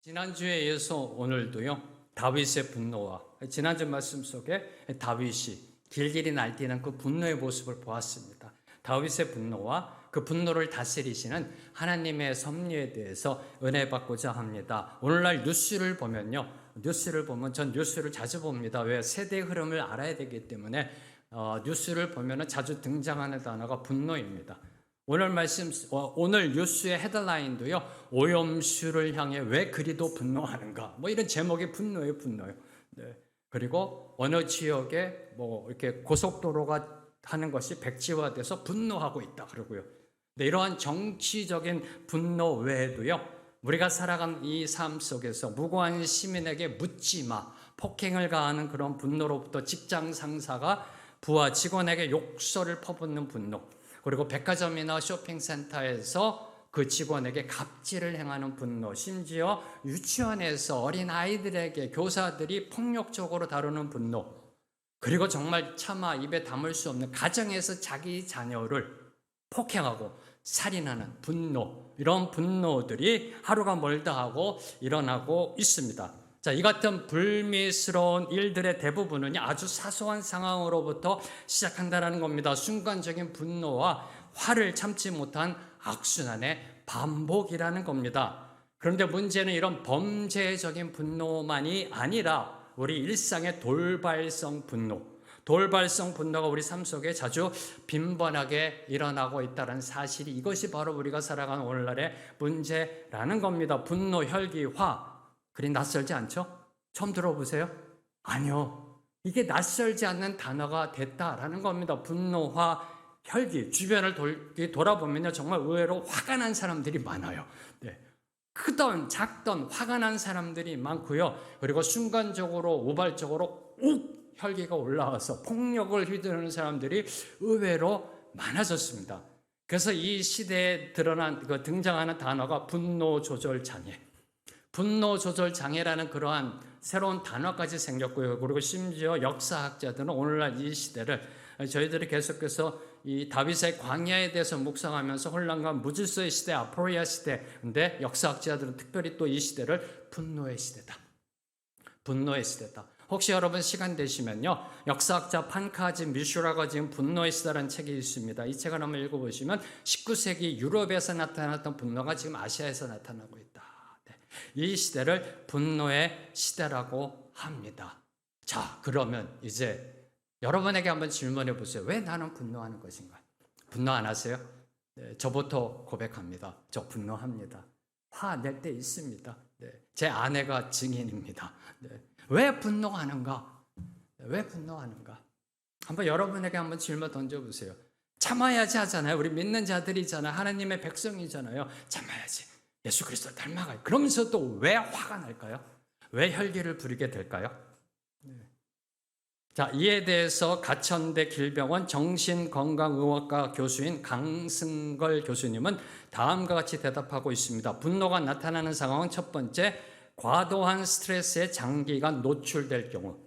지난주에 이어서 오늘도요, 다윗의 분노와 지난주 말씀 속에 다윗이 길길이 날뛰는 그 분노의 모습을 보았습니다. 다윗의 분노와 그 분노를 다스리시는 하나님의 섭리에 대해서 은혜 받고자 합니다. 오늘날 뉴스를 보면요, 전 뉴스를 자주 봅니다. 왜? 세대 흐름을 알아야 되기 때문에 뉴스를 보면 자주 등장하는 단어가 분노입니다. 오늘 뉴스의 헤드라인도요, 오염수를 향해 왜 그리도 분노하는가? 이런 제목이 분노예요. 네. 그리고 어느 지역에 이렇게 고속도로가 하는 것이 백지화돼서 분노하고 있다. 그러고요. 네, 이러한 정치적인 분노 외에도요, 우리가 살아간 이 삶 속에서 무고한 시민에게 묻지 마, 폭행을 가하는 그런 분노로부터 직장 상사가 부하 직원에게 욕설을 퍼붓는 분노, 그리고 백화점이나 쇼핑센터에서 그 직원에게 갑질을 행하는 분노, 심지어 유치원에서 어린아이들에게 교사들이 폭력적으로 다루는 분노, 그리고 정말 차마 입에 담을 수 없는 가정에서 자기 자녀를 폭행하고 살인하는 분노, 이런 분노들이 하루가 멀다 하고 일어나고 있습니다. 자, 이 같은 불미스러운 일들의 대부분은 아주 사소한 상황으로부터 시작한다는 겁니다. 순간적인 분노와 화를 참지 못한 악순환의 반복이라는 겁니다. 그런데 문제는 이런 범죄적인 분노만이 아니라 우리 일상의 돌발성 분노가 우리 삶 속에 자주 빈번하게 일어나고 있다는 사실이, 이것이 바로 우리가 살아가는 오늘날의 문제라는 겁니다. 분노, 혈기, 화, 그리 낯설지 않죠? 처음 들어보세요? 아니요. 이게 낯설지 않는 단어가 됐다라는 겁니다. 분노, 화, 혈기. 주변을 돌아보면요, 정말 의외로 화가 난 사람들이 많아요. 네. 크던 작던 화가 난 사람들이 많고요. 그리고 순간적으로 우발적으로 혈기가 올라와서 폭력을 휘두르는 사람들이 의외로 많아졌습니다. 그래서 이 시대에 등장하는 단어가 분노 조절 장애. 분노 조절 장애라는 그러한 새로운 단어까지 생겼고요. 그리고 심지어 역사학자들은 오늘날 이 시대를, 저희들이 계속해서 이 다윗의 광야에 대해서 묵상하면서 혼란과 무질서의 시대, 아포리아 시대, 근데 역사학자들은 특별히 또 이 시대를 분노의 시대다. 혹시 여러분 시간 되시면요, 역사학자 판카지 미슈라가 지은 분노의 시대라는 책이 있습니다. 이 책을 한번 읽어보시면 19세기 유럽에서 나타났던 분노가 지금 아시아에서 나타나고 있다. 네. 이 시대를 분노의 시대라고 합니다. 자, 그러면 이제 여러분에게 한번 질문해 보세요. 왜 나는 분노하는 것인가? 분노 안 하세요? 네, 저부터 고백합니다. 저 분노합니다. 화낼 때 있습니다. 네, 제 아내가 증인입니다. 네. 왜 분노하는가? 왜 분노하는가? 한번 여러분에게 한번 질문 던져보세요. 참아야지 하잖아요. 우리 믿는 자들이잖아요. 하나님의 백성이잖아요. 참아야지. 예수 그리스도 닮아가요. 그러면서 또 왜 화가 날까요? 왜 혈기를 부리게 될까요? 네. 자, 이에 대해서 가천대 길병원 정신건강의학과 교수인 강승걸 교수님은 다음과 같이 대답하고 있습니다. 분노가 나타나는 상황은 첫 번째, 과도한 스트레스에 장기간 노출될 경우.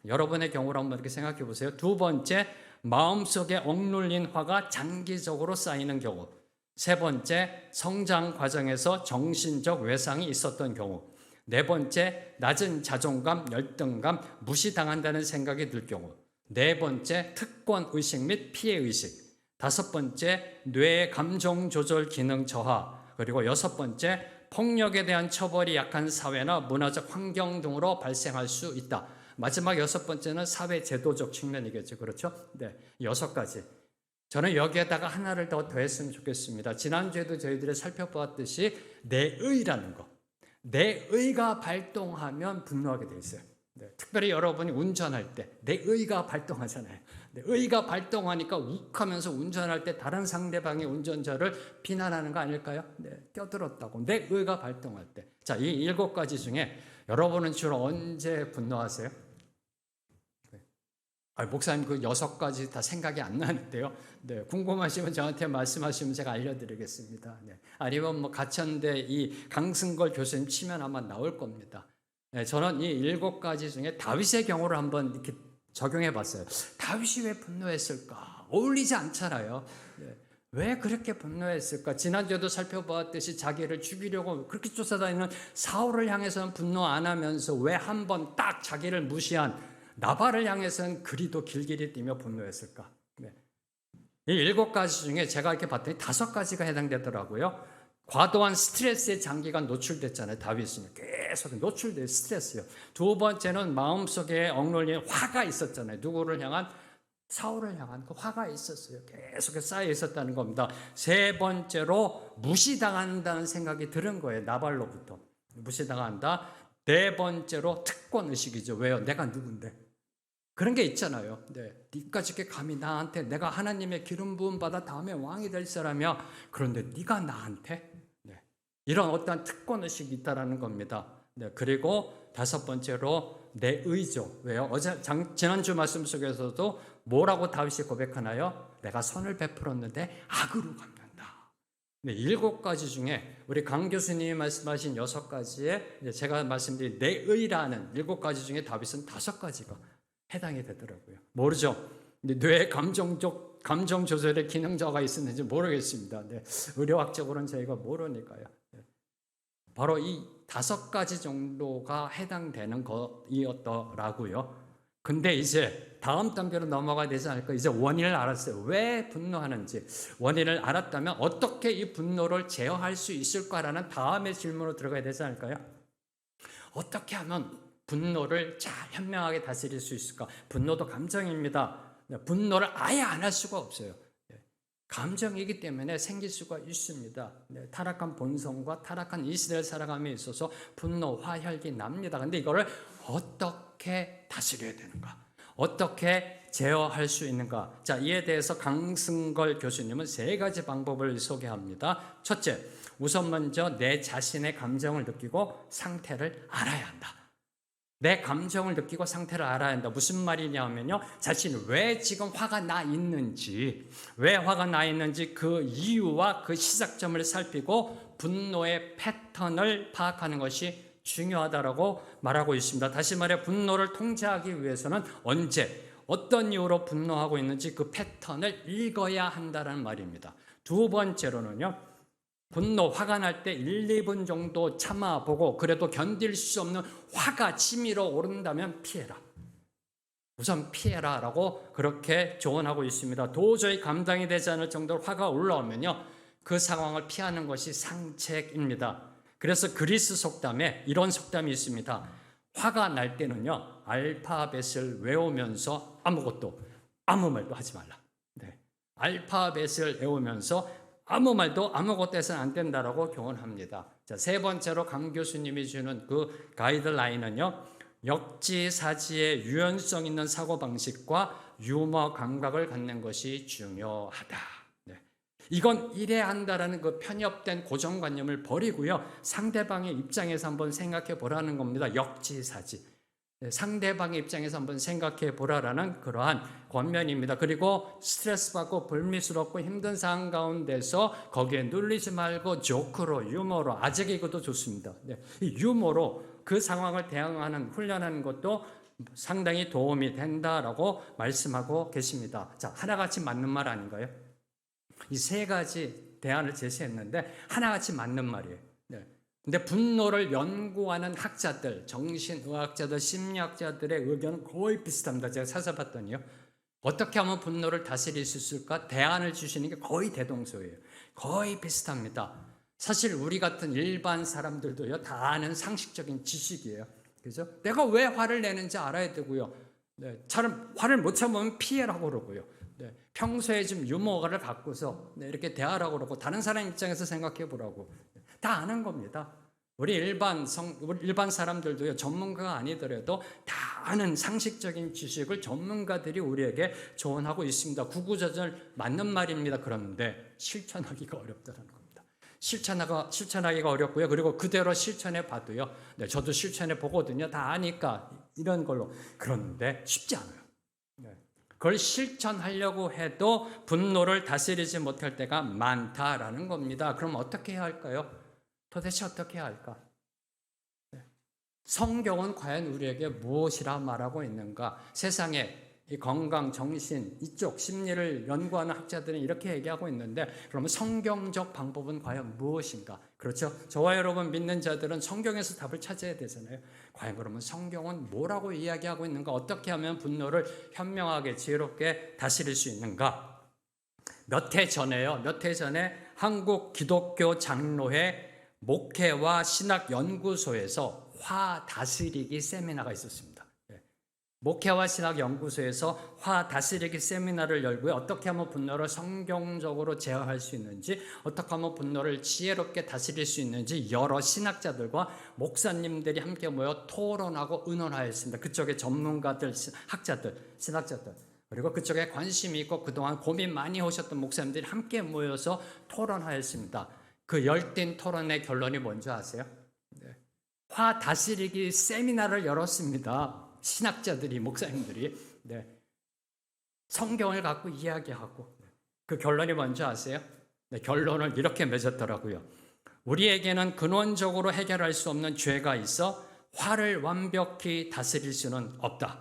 여러분의 경우를 한번 이렇게 생각해 보세요. 두 번째, 마음속에 억눌린 화가 장기적으로 쌓이는 경우. 세 번째, 성장 과정에서 정신적 외상이 있었던 경우. 네 번째, 낮은 자존감, 열등감, 무시당한다는 생각이 들 경우. 네 번째, 특권의식 및 피해의식. 다섯 번째, 뇌 감정 조절 기능 저하. 그리고 여섯 번째, 폭력에 대한 처벌이 약한 사회나 문화적 환경 등으로 발생할 수 있다. 마지막 여섯 번째는 사회 제도적 측면이겠죠. 그렇죠? 네, 6가지. 저는 여기에다가 하나를 더 더했으면 좋겠습니다. 지난주에도 저희들이 살펴보았듯이 내의라는 거. 내의가 발동하면 분노하게 돼 있어요. 네, 특별히 여러분이 운전할 때 내의가 발동하잖아요. 의가 발동하니까 욱하면서 운전할 때 다른 상대방의 운전자를 비난하는 거 아닐까요? 네, 껴들었다고. 내의가 발동할 때. 자, 이 7가지 중에 여러분은 주로 언제 분노하세요? 네. 목사님 그 6가지 다 생각이 안 나는데요. 네, 궁금하시면 저한테 말씀하시면 제가 알려드리겠습니다. 네. 아니면 가천대 이 강승걸 교수님 치면 아마 나올 겁니다. 네, 저는 이 7가지 중에 다윗의 경우를 한번 이렇게 적용해 봤어요. 다윗이 왜 분노했을까? 어울리지 않잖아요. 네. 왜 그렇게 분노했을까? 지난주에도 살펴보았듯이 자기를 죽이려고 그렇게 쫓아다니는 사울을 향해서는 분노 안 하면서 왜 한 번 딱 자기를 무시한 나발을 향해서는 그리도 길길이 뛰며 분노했을까? 네. 이 7가지 중에 제가 이렇게 봤더니 5가지가 해당되더라고요. 과도한 스트레스에 장기간 노출됐잖아요. 다윗은 계속 노출된 스트레스요. 2번째는 마음속에 억눌린 화가 있었잖아요. 누구를 향한? 사울을 향한 그 화가 있었어요. 계속 쌓여 있었다는 겁니다. 3번째로 무시당한다는 생각이 들은 거예요. 나발로부터 무시당한다. 4번째로 특권 의식이죠. 왜요? 내가 누군데? 그런 게 있잖아요. 네, 네가 저렇게 감히 나한테, 내가 하나님의 기름 부음 받아 다음에 왕이 될 사람이야. 그런데 네가 나한테? 네, 이런 어떠한 특권 의식이 있다라는 겁니다. 네, 그리고 5번째로 내 의죠. 왜요? 지난주 말씀 속에서도 뭐라고 다윗이 고백하나요? 내가 선을 베풀었는데 악으로 갚는다. 네, 7가지 중에 우리 강 교수님이 말씀하신 6가지에 제가 말씀드린 내 의라는 7가지 중에 다윗은 5가지가 해당이 되더라고요. 모르죠. 뇌 감정 조절의 기능자가 있었는지 모르겠습니다. 네, 의료학적으로는 저희가 모르니까요. 네. 바로 이 5가지 정도가 해당되는 것이었더라고요. 근데 이제 다음 단계로 넘어가야 되지 않을까? 이제 원인을 알았어요. 왜 분노하는지. 원인을 알았다면 어떻게 이 분노를 제어할 수 있을까라는 다음의 질문으로 들어가야 되지 않을까요? 어떻게 하면 분노를 잘 현명하게 다스릴 수 있을까? 분노도 감정입니다. 분노를 아예 안 할 수가 없어요. 감정이기 때문에 생길 수가 있습니다. 타락한 본성과 타락한 이 시대를 살아감에 있어서 분노, 화혈기 납니다. 근데 이거를 어떻게 다스려야 되는가? 어떻게 제어할 수 있는가? 자, 이에 대해서 강승걸 교수님은 3가지 방법을 소개합니다. 첫째, 우선 먼저 내 자신의 감정을 느끼고 상태를 알아야 한다. 내 감정을 느끼고 상태를 알아야 한다. 무슨 말이냐면요, 자신이 왜 지금 화가 나 있는지, 왜 화가 나 있는지 그 이유와 그 시작점을 살피고 분노의 패턴을 파악하는 것이 중요하다라고 말하고 있습니다. 다시 말해 분노를 통제하기 위해서는 언제, 어떤 이유로 분노하고 있는지 그 패턴을 읽어야 한다는 말입니다. 2번째로는요, 분노, 화가 날 때 1, 2분 정도 참아보고 그래도 견딜 수 없는 화가 치밀어 오른다면 피해라. 우선 피해라라고 그렇게 조언하고 있습니다. 도저히 감당이 되지 않을 정도로 화가 올라오면요, 그 상황을 피하는 것이 상책입니다. 그래서 그리스 속담에 이런 속담이 있습니다. 화가 날 때는요, 알파벳을 외우면서 아무 말도 하지 말라. 네. 알파벳을 외우면서 아무 말도 아무것도 해서는 안 된다라고 교훈합니다. 자, 3번째로 강 교수님이 주는 그 가이드라인은요, 역지사지의 유연성 있는 사고방식과 유머 감각을 갖는 것이 중요하다. 네. 이건 이래야 한다라는 그 편협된 고정관념을 버리고요, 상대방의 입장에서 한번 생각해 보라는 겁니다. 역지사지. 상대방의 입장에서 한번 생각해 보라라는 그러한 권면입니다. 그리고 스트레스 받고 불미스럽고 힘든 상황 가운데서 거기에 눌리지 말고 조크로, 유머로, 아재 개그도 좋습니다. 이 유머로 그 상황을 대응하는, 훈련하는 것도 상당히 도움이 된다라고 말씀하고 계십니다. 자, 하나같이 맞는 말 아닌가요? 이 3가지 대안을 제시했는데 하나같이 맞는 말이에요. 근데 분노를 연구하는 학자들, 정신의학자들, 심리학자들의 의견은 거의 비슷합니다. 제가 찾아봤더니요, 어떻게 하면 분노를 다스릴 수 있을까? 대안을 주시는 게 거의 대동소이에요. 거의 비슷합니다. 사실 우리 같은 일반 사람들도요, 다 아는 상식적인 지식이에요. 그죠? 내가 왜 화를 내는지 알아야 되고요. 화를 못 참으면 피해라고 그러고요. 평소에 좀 유머를 갖고서 이렇게 대하라고 그러고, 다른 사람 입장에서 생각해 보라고. 다 아는 겁니다. 우리 일반 사람들도요, 전문가가 아니더라도 다 아는 상식적인 지식을 전문가들이 우리에게 조언하고 있습니다. 구구절절 맞는 말입니다. 그런데 실천하기가 어렵다는 겁니다. 실천하기가 어렵고요. 그리고 그대로 실천해 봐도요, 저도 실천해 보거든요. 다 아니까 이런 걸로. 그런데 쉽지 않아요. 그걸 실천하려고 해도 분노를 다스리지 못할 때가 많다라는 겁니다. 그럼 어떻게 해야 할까요? 도대체 어떻게 해야 할까? 성경은 과연 우리에게 무엇이라 말하고 있는가? 세상에 이 건강, 정신 이쪽 심리를 연구하는 학자들은 이렇게 얘기하고 있는데, 그러면 성경적 방법은 과연 무엇인가? 그렇죠? 저와 여러분 믿는 자들은 성경에서 답을 찾아야 되잖아요. 과연 그러면 성경은 뭐라고 이야기하고 있는가? 어떻게 하면 분노를 현명하게 지혜롭게 다스릴 수 있는가? 몇 해 전에요. 몇 해 전에 한국 기독교 장로회 목회와 신학 연구소에서 화 다스리기 세미나가 있었습니다. 목회와 신학 연구소에서 화 다스리기 세미나를 열고요. 어떻게 하면 분노를 성경적으로 제어할 수 있는지, 어떻게 하면 분노를 지혜롭게 다스릴 수 있는지 여러 신학자들과 목사님들이 함께 모여 토론하고 의논하였습니다. 그쪽에 전문가들, 학자들, 신학자들, 그리고 그쪽에 관심이 있고 그동안 고민 많이 하셨던 목사님들이 함께 모여서 토론하였습니다. 그 열띤 토론의 결론이 뭔지 아세요? 화 다스리기 세미나를 열었습니다. 신학자들이, 목사님들이 성경을 갖고 이야기하고, 그 결론이 뭔지 아세요? 결론을 이렇게 맺었더라고요. 우리에게는 근원적으로 해결할 수 없는 죄가 있어 화를 완벽히 다스릴 수는 없다.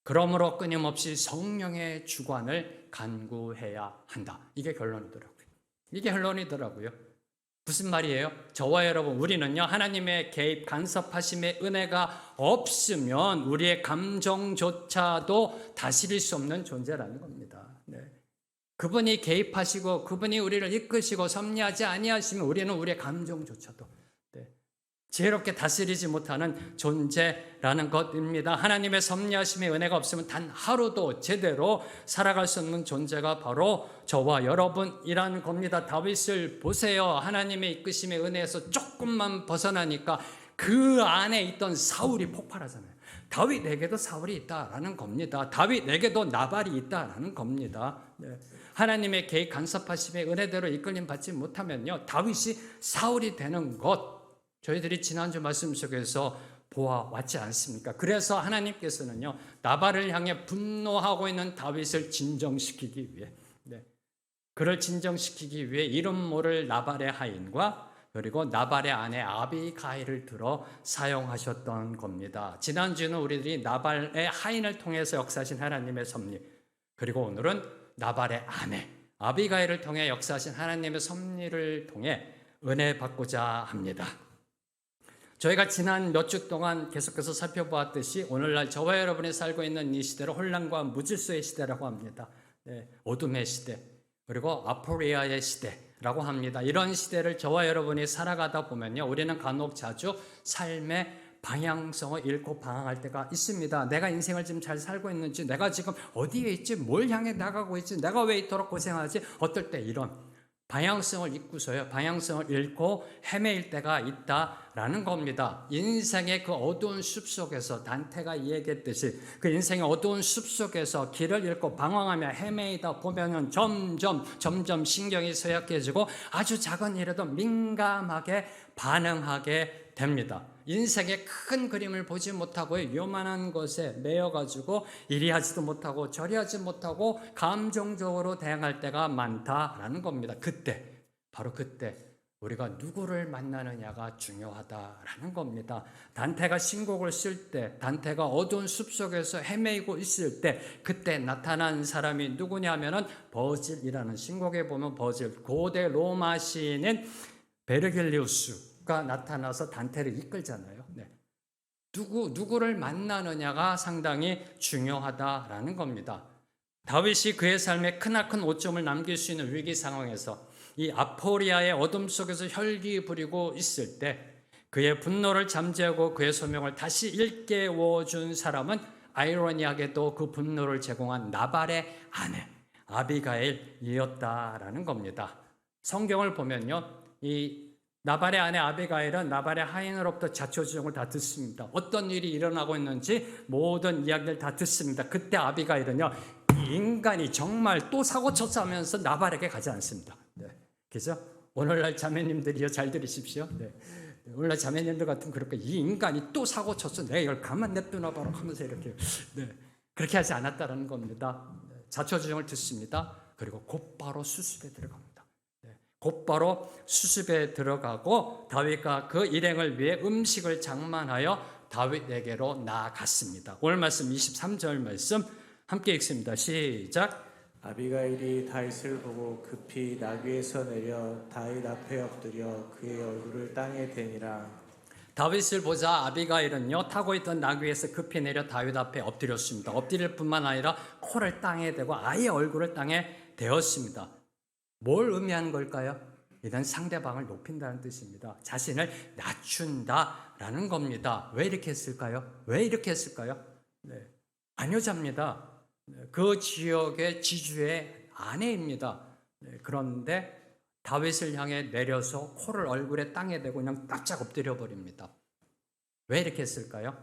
그러므로 끊임없이 성령의 주관을 간구해야 한다. 이게 결론이더라고요. 이게 결론이더라고요. 무슨 말이에요? 저와 여러분, 우리는요, 하나님의 개입, 간섭하심의 은혜가 없으면 우리의 감정조차도 다스릴 수 없는 존재라는 겁니다. 그분이 개입하시고 그분이 우리를 이끄시고 섭리하지 아니하시면 우리는 우리의 감정조차도 지혜롭게 다스리지 못하는 존재라는 것입니다. 하나님의 섭리하심의 은혜가 없으면 단 하루도 제대로 살아갈 수 없는 존재가 바로 저와 여러분이라는 겁니다. 다윗을 보세요. 하나님의 이끄심의 은혜에서 조금만 벗어나니까 그 안에 있던 사울이 폭발하잖아요. 다윗에게도 사울이 있다라는 겁니다. 다윗에게도 나발이 있다라는 겁니다. 하나님의 개입 간섭하심의 은혜대로 이끌림 받지 못하면요, 다윗이 사울이 되는 것, 저희들이 지난주 말씀 속에서 보아왔지 않습니까? 그래서 하나님께서는요, 나발을 향해 분노하고 있는 다윗을 진정시키기 위해, 그를 진정시키기 위해 이름 모를 나발의 하인과 그리고 나발의 아내 아비가일을 들어 사용하셨던 겁니다. 지난주는 우리들이 나발의 하인을 통해서 역사하신 하나님의 섭리, 그리고 오늘은 나발의 아내 아비가일을 통해 역사하신 하나님의 섭리를 통해 은혜 받고자 합니다. 저희가 지난 몇 주 동안 계속해서 살펴보았듯이 오늘날 저와 여러분이 살고 있는 이 시대를 혼란과 무질서의 시대라고 합니다. 어둠의 시대, 그리고 아포리아의 시대라고 합니다. 이런 시대를 저와 여러분이 살아가다 보면요, 우리는 간혹 자주 삶의 방향성을 잃고 방황할 때가 있습니다. 내가 인생을 지금 잘 살고 있는지, 내가 지금 어디에 있지, 뭘 향해 나가고 있지, 내가 왜 이토록 고생하지, 어떨 때 이런 방향성을 잃고서요, 방향성을 잃고 헤매일 때가 있다라는 겁니다. 인생의 그 어두운 숲속에서, 단테가 이야기했듯이 그 인생의 어두운 숲속에서 길을 잃고 방황하며 헤매이다 보면은 점점 신경이 쇠약해지고 아주 작은 일에도 민감하게 반응하게 됩니다. 인생의 큰 그림을 보지 못하고 요만한 것에 매여가지고 이리 하지도 못하고 저리 하지 못하고 감정적으로 대응할 때가 많다라는 겁니다. 그때, 바로 그때 우리가 누구를 만나느냐가 중요하다라는 겁니다. 단테가 신곡을 쓸 때, 단테가 어두운 숲속에서 헤매이고 있을 때 그때 나타난 사람이 누구냐면은 버질이라는, 신곡에 보면 버질, 고대 로마 시인인 베르길리우스가 나타나서 단테를 이끌잖아요. 누구를 만나느냐가 상당히 중요하다라는 겁니다. 다윗이 그의 삶에 크나큰 오점을 남길 수 있는 위기 상황에서 이 아포리아의 어둠 속에서 혈기 부리고 있을 때 그의 분노를 잠재우고 그의 소명을 다시 일깨워준 사람은 아이러니하게도 그 분노를 제공한 나발의 아내 아비가일이었다라는 겁니다. 성경을 보면요, 이 나발의 아내 아비가일은 나발의 하인으로부터 자초지종을 다 듣습니다. 어떤 일이 일어나고 있는지 모든 이야기를 다 듣습니다. 그때 아비가일은요, 이 인간이 정말 또 사고쳤어 하면서 나발에게 가지 않습니다. 그죠? 오늘날 자매님들이요, 잘 들으십시오. 오늘날 자매님들 같으면 그렇게, 이 인간이 또 사고쳤어, 내가 이걸 가만 냅두나 봐라 하면서 이렇게, 그렇게 하지 않았다는 겁니다. 자초지종을 듣습니다. 그리고 곧바로 수습에 들어갑니다. 곧바로 수습에 들어가고 다윗과 그 일행을 위해 음식을 장만하여 다윗에게로 나아갔습니다. 오늘 말씀 23절 말씀 함께 읽습니다. 시작. 아비가일이 다윗을 보고 급히 나귀에서 내려 다윗 앞에 엎드려 그의 얼굴을 땅에 대니라. 다윗을 보자 아비가일은요 타고 있던 나귀에서 급히 내려 다윗 앞에 엎드렸습니다. 엎드릴 뿐만 아니라 코를 땅에 대고 아예 얼굴을 땅에 대었습니다. 뭘 의미하는 걸까요? 이는 상대방을 높인다는 뜻입니다. 자신을 낮춘다라는 겁니다. 왜 이렇게 했을까요? 왜 이렇게 했을까요? 아녀자입니다. 그 지역의 지주의 아내입니다. 그런데 다윗을 향해 내려서 코를 얼굴에 땅에 대고 그냥 깜짝 엎드려 버립니다. 왜 이렇게 했을까요?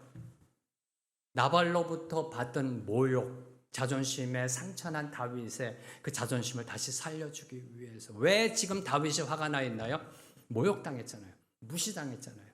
나발로부터 받은 모욕, 자존심에 상처난 다윗의 그 자존심을 다시 살려주기 위해서. 왜 지금 다윗이 화가 나 있나요? 모욕당했잖아요. 무시당했잖아요.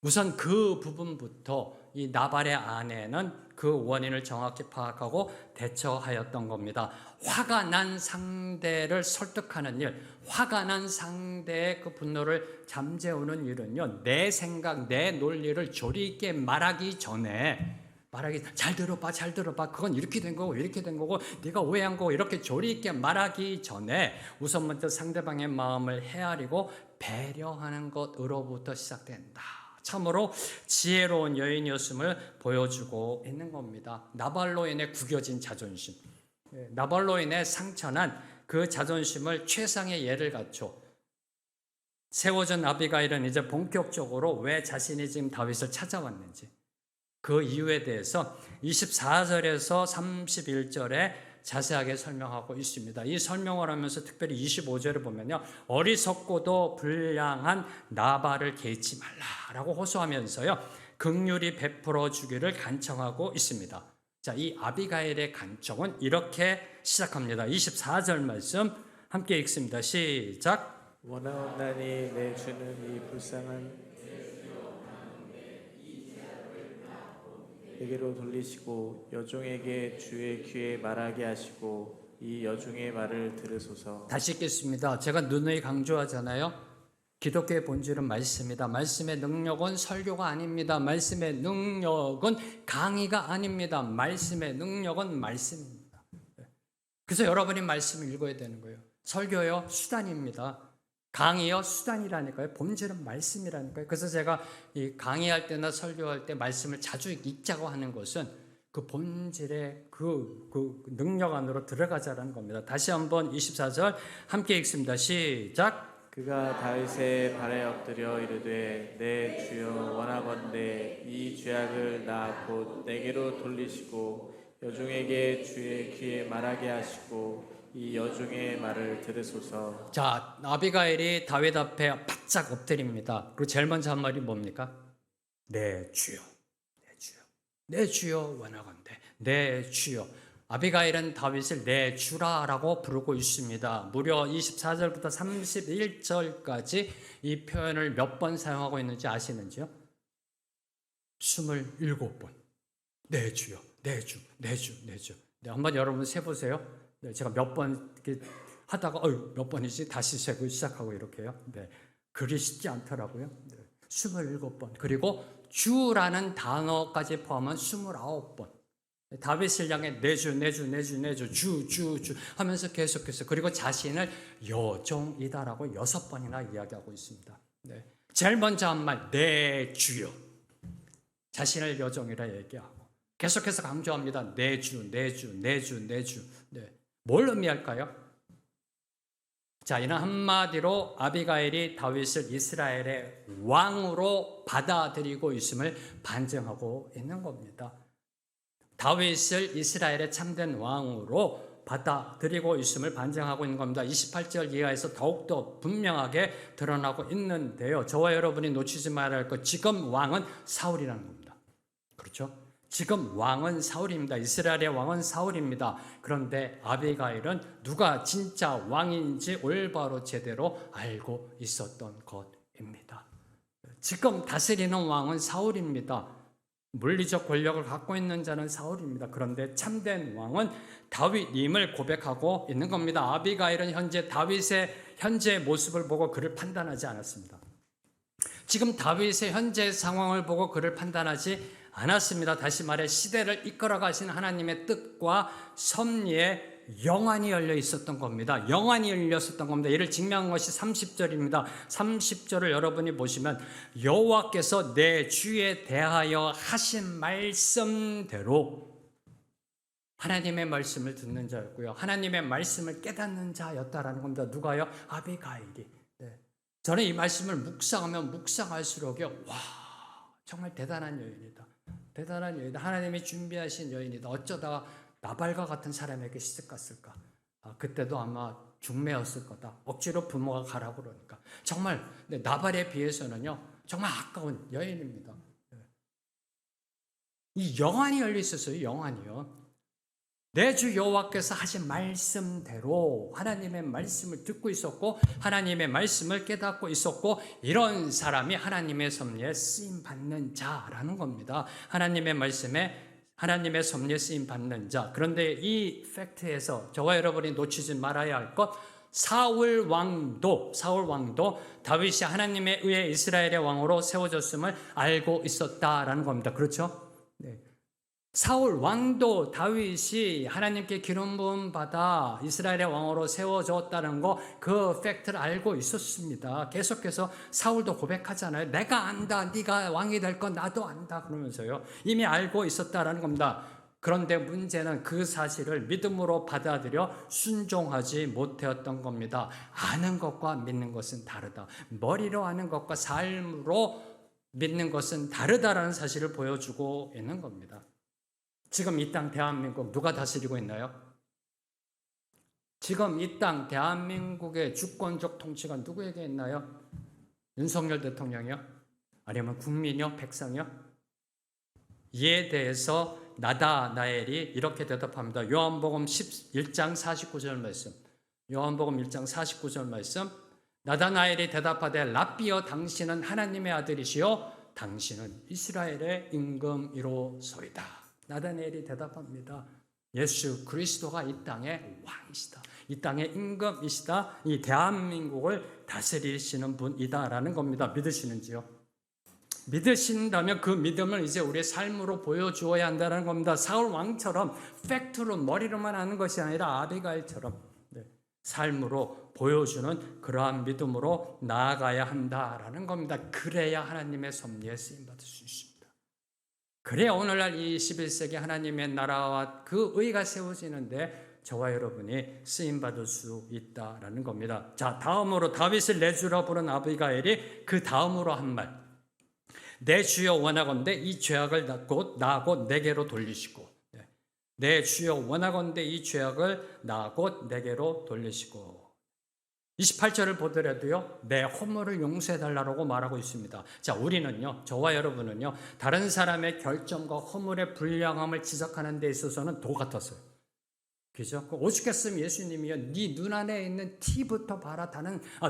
우선 그 부분부터 이 나발의 아내는 그 원인을 정확히 파악하고 대처하였던 겁니다. 화가 난 상대를 설득하는 일, 화가 난 상대의 그 분노를 잠재우는 일은요, 내 생각, 내 논리를 조리 있게 말하기 전에 잘 들어봐. 그건 이렇게 된 거고 이렇게 된 거고 네가 오해한 거고 이렇게 조리 있게 말하기 전에 우선 먼저 상대방의 마음을 헤아리고 배려하는 것으로부터 시작된다. 참으로 지혜로운 여인이었음을 보여주고 있는 겁니다. 나발로 인해 구겨진 자존심, 나발로 인해 상처난 그 자존심을 최상의 예를 갖춰 세워준 아비가일은 이제 본격적으로 왜 자신이 지금 다윗을 찾아왔는지 그 이유에 대해서 24절에서 31절에 자세하게 설명하고 있습니다. 이 설명을 하면서 특별히 25절을 보면요, 어리석고도 불량한 나발을 개의치 말라라고 호소하면서요, 긍휼히 베풀어 주기를 간청하고 있습니다. 자, 이 아비가일의 간청은 이렇게 시작합니다. 24절 말씀 함께 읽습니다. 시작. 원하옵나니 내 주는 이 불쌍한 내게로 돌리시고 여종에게 주의 귀에 말하게 하시고 이 여종의 말을 들으소서. 다시 읽겠습니다. 제가 누누이 강조하잖아요. 기독교의 본질은 말씀이다. 말씀의 능력은 설교가 아닙니다. 말씀의 능력은 강의가 아닙니다. 말씀의 능력은 말씀입니다. 그래서 여러분이 말씀을 읽어야 되는 거예요. 설교요 수단입니다. 강의요 수단이라니까요. 본질은 말씀이라니까요. 그래서 제가 이 강의할 때나 설교할 때 말씀을 자주 읽자고 하는 것은 그 본질의 그 능력 안으로 들어가자라는 겁니다. 다시 한번 24절 함께 읽습니다. 시작. 그가 다윗의 발에 엎드려 이르되 내 주여 원하건대 이 죄악을 나 곧 내게로 돌리시고 여종에게 주의 귀에 말하게 하시고 이 여종의 말을 들으소서. 자, 아비가일이 다윗 앞에 바짝 엎드립니다. 그리고 제일 먼저 한 말이 뭡니까? 내 주여, 내 주여, 내 주여 원하건대, 내 주여. 아비가일은 다윗을 내 주라라고 부르고 있습니다. 무려 24절부터 31절까지 이 표현을 몇 번 사용하고 있는지 아시는지요? 27번. 내 주여, 내 주, 내 주, 내 주. 네, 한번 여러분 세보세요. 네, 제가 몇 번 하다가 몇 번이지 다시 세고 시작하고 이렇게요. 네, 그리 쉽지 않더라고요. 네, 27번. 그리고 주라는 단어까지 포함한 29번. 다윗을 향해 내 주, 내 주, 내 주, 내 주, 주 하면서 계속해서 그리고 자신을 여종이다라고 6번이나 이야기하고 있습니다. 네, 제일 먼저 한 말, 내 주여. 자신을 여종이라 얘기하고 계속해서 강조합니다. 내 주, 내 주, 내 주, 내 주. 네. 뭘 의미할까요? 자, 이는 한마디로 아비가일이 다윗을 이스라엘의 왕으로 받아들이고 있음을 반증하고 있는 겁니다. 다윗을 이스라엘의 참된 왕으로 받아들이고 있음을 반증하고 있는 겁니다. 28절 이하에서 더욱더 분명하게 드러나고 있는데요. 저와 여러분이 놓치지 말아야 할 것, 지금 왕은 사울이라는 겁니다. 그렇죠? 지금 왕은 사울입니다. 이스라엘의 왕은 사울입니다. 그런데 아비가일은 누가 진짜 왕인지 올바로 제대로 알고 있었던 것입니다. 지금 다스리는 왕은 사울입니다. 물리적 권력을 갖고 있는 자는 사울입니다. 그런데 참된 왕은 다윗임을 고백하고 있는 겁니다. 아비가일은 현재 다윗의 현재 모습을 보고 그를 판단하지 않았습니다. 지금 다윗의 현재 상황을 보고 그를 판단하지 않았습니다. 다시 말해 시대를 이끌어 가신 하나님의 뜻과 섭리에 영안이 열려 있었던 겁니다. 영안이 열려 있었던 겁니다. 이를 증명한 것이 30절입니다. 30절을 여러분이 보시면 여호와께서 내 주에 대하여 하신 말씀대로 하나님의 말씀을 듣는 자였고요. 하나님의 말씀을 깨닫는 자였다라는 겁니다. 누가요? 아비가일이. 네. 저는 이 말씀을 묵상하면 묵상할수록요. 와, 정말 대단한 여인이다. 대단한 여인이다. 하나님이 준비하신 여인이다. 어쩌다가 나발과 같은 사람에게 시집 갔을까? 그때도 아마 중매였을 거다. 억지로 부모가 가라고 그러니까. 정말 나발에 비해서는요. 정말 아까운 여인입니다. 네. 이 영안이 열려 있었어요. 영안이요. 내 주 여호와께서 하신 말씀대로 하나님의 말씀을 듣고 있었고 하나님의 말씀을 깨닫고 있었고 이런 사람이 하나님의 섭리에 쓰임 받는 자라는 겁니다. 하나님의 말씀에 하나님의 섭리에 쓰임 받는 자. 그런데 이 팩트에서 저와 여러분이 놓치지 말아야 할 것, 사울 왕도 다윗이 하나님에 의해 이스라엘의 왕으로 세워졌음을 알고 있었다라는 겁니다. 그렇죠? 네. 사울 왕도 다윗이 하나님께 기름 부음 받아 이스라엘의 왕으로 세워졌다는 거, 그 팩트를 알고 있었습니다. 계속해서 사울도 고백하잖아요. 내가 안다. 네가 왕이 될 건 나도 안다. 그러면서요. 이미 알고 있었다라는 겁니다. 그런데 문제는 그 사실을 믿음으로 받아들여 순종하지 못했던 겁니다. 아는 것과 믿는 것은 다르다. 머리로 아는 것과 삶으로 믿는 것은 다르다라는 사실을 보여주고 있는 겁니다. 지금 이 땅 대한민국 누가 다스리고 있나요? 지금 이 땅 대한민국의 주권적 통치가 누구에게 있나요? 윤석열 대통령이요? 아니면 국민이요? 백성이요? 이에 대해서 나다나엘이 이렇게 대답합니다. 요한복음 1장 49절 말씀. 요한복음 1장 49절 말씀. 나다나엘이 대답하되 랍비여 당신은 하나님의 아들이시요 당신은 이스라엘의 임금이로소이다. 나다나엘이 대답합니다. 예수 그리스도가 이 땅의 왕이시다. 이 땅의 임금이시다. 이 대한민국을 다스리시는 분이다라는 겁니다. 믿으시는지요? 믿으신다면 그 믿음을 이제 우리의 삶으로 보여주어야 한다는 겁니다. 사울 왕처럼 팩트로 머리로만 아는 것이 아니라 아비가일처럼 삶으로 보여주는 그러한 믿음으로 나아가야 한다라는 겁니다. 그래야 하나님의 섭리에 쓰임받을 수 있습니다. 그래야 오늘날 이 21세기 하나님의 나라와 그 의가 세워지는데 저와 여러분이 쓰임받을 수 있다라는 겁니다. 자, 다음으로 다윗을 내 주라 부른 아비가일이 그 다음으로 한 말. 내 주여 원하건대 이 죄악을 나 곧 내게로 돌리시고. 내 주여 원하건대 이 죄악을 나 곧 내게로 돌리시고. 28절을 보더라도요, 내 허물을 용서해달라고 말하고 있습니다. 자, 우리는요, 저와 여러분은요, 다른 사람의 결점과 허물의 불량함을 지적하는 데 있어서는 도 같았어요. 그죠? 오죽했으면 예수님이요, 네 눈 안에 있는 티부터 봐라,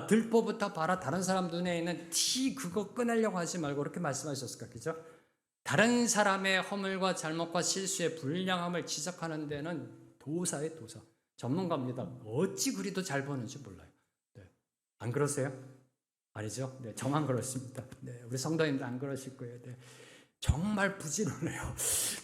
들보부터 봐라, 다른 사람 눈에 있는 티 그거 꺼내려고 하지 말고 그렇게 말씀하셨을까, 그죠? 다른 사람의 허물과 잘못과 실수의 불량함을 지적하는 데는 도사의 도사, 전문가입니다. 어찌 그리도 잘 보는지 몰라요. 안 그러세요? 아니죠? 네, 저만 그렇습니다. 네, 우리 성도님도 안 그러실 거예요. 네, 정말 부지런해요.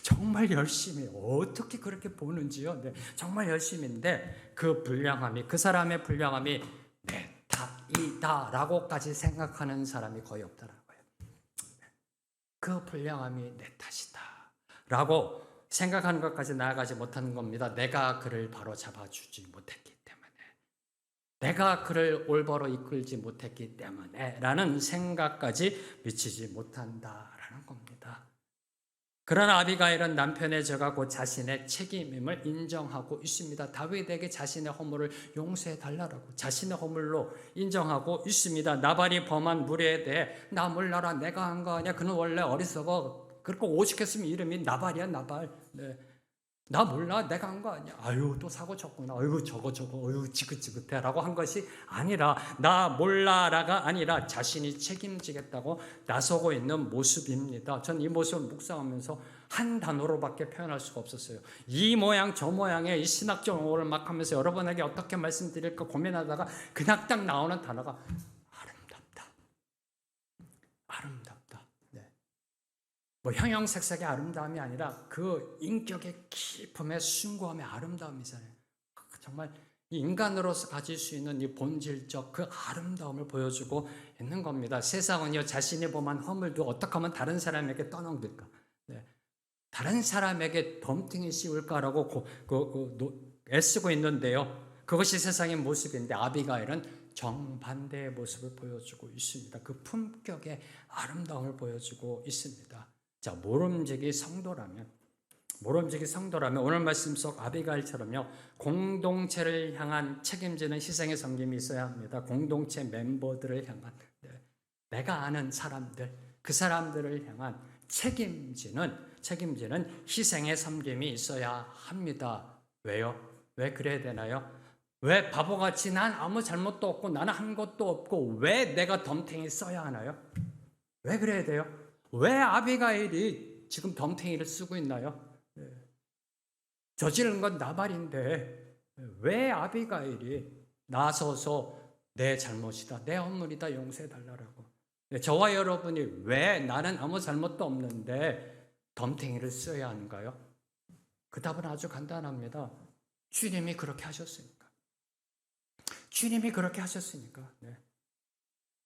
정말 열심히 해요. 어떻게 그렇게 보는지요? 네, 정말 열심인데 그 불량함이, 그 사람의 불량함이 내 탓이다라고까지 생각하는 사람이 거의 없다라는 거예요. 그 불량함이 내 탓이다라고 생각하는 것까지 나아가지 못하는 겁니다. 내가 그를 바로 잡아주지 못했기 때문에, 내가 그를 올바로 이끌지 못했기 때문에 라는 생각까지 미치지 못한다라는 겁니다. 그러나 아비가일은 남편의 죄가 곧 자신의 책임임을 인정하고 있습니다. 다윗에게 자신의 허물을 용서해 달라고 자신의 허물로 인정하고 있습니다. 나발이 범한 무례에 대해 나 몰라라, 내가 한 거 아니야, 그는 원래 어리석어, 그렇게 오죽했으면 이름이 나발이야, 나발. 네. 나 몰라, 내가 한 거 아니야. 아유, 또 사고 쳤구나. 아유, 저거, 아유, 지긋지긋해 라고 한 것이 아니라, 나 몰라라가 아니라 자신이 책임지겠다고 나서고 있는 모습입니다. 전 이 모습을 묵상하면서 한 단어로밖에 표현할 수가 없었어요. 이 모양 저 모양의 이 신학적 용어를 막 하면서 여러분에게 어떻게 말씀드릴까 고민하다가 그냥 딱 나오는 단어가 아름답다. 아름답다. 네. 뭐 형형색색의 아름다움이 아니라 그 인격의 깊음의 숭고함의 아름다움이잖아요. 정말 이 인간으로서 가질 수 있는 이 본질적 그 아름다움을 보여주고 있는 겁니다. 세상은요, 자신이 범한 허물도 어떻게 하면 다른 사람에게 떠넘길까? 네. 다른 사람에게 덤탱이 씌울까라고 애쓰고 있는데요. 그것이 세상의 모습인데 아비가일은 정반대의 모습을 보여주고 있습니다. 그 품격의 아름다움을 보여주고 있습니다. 자, 모범적인 성도라면 오늘 말씀 속 아비가일처럼요, 공동체를 향한 책임지는 희생의 섬김이 있어야 합니다. 공동체 멤버들을 향한, 내가 아는 사람들, 그 사람들을 향한 책임지는 희생의 섬김이 있어야 합니다. 왜요? 왜 그래야 되나요? 왜 바보같이 난 아무 잘못도 없고 나는 한 것도 없고 왜 내가 덤탱이 써야 하나요? 왜 그래야 돼요? 왜 아비가일이 지금 덤탱이를 쓰고 있나요? 저지른 건 나발인데 왜 아비가일이 나서서 내 잘못이다, 내 허물이다, 용서해달라고. 저와 여러분이 왜 나는 아무 잘못도 없는데 덤탱이를 써야 하는가요? 그 답은 아주 간단합니다. 주님이 그렇게 하셨으니까. 주님이 그렇게 하셨으니까.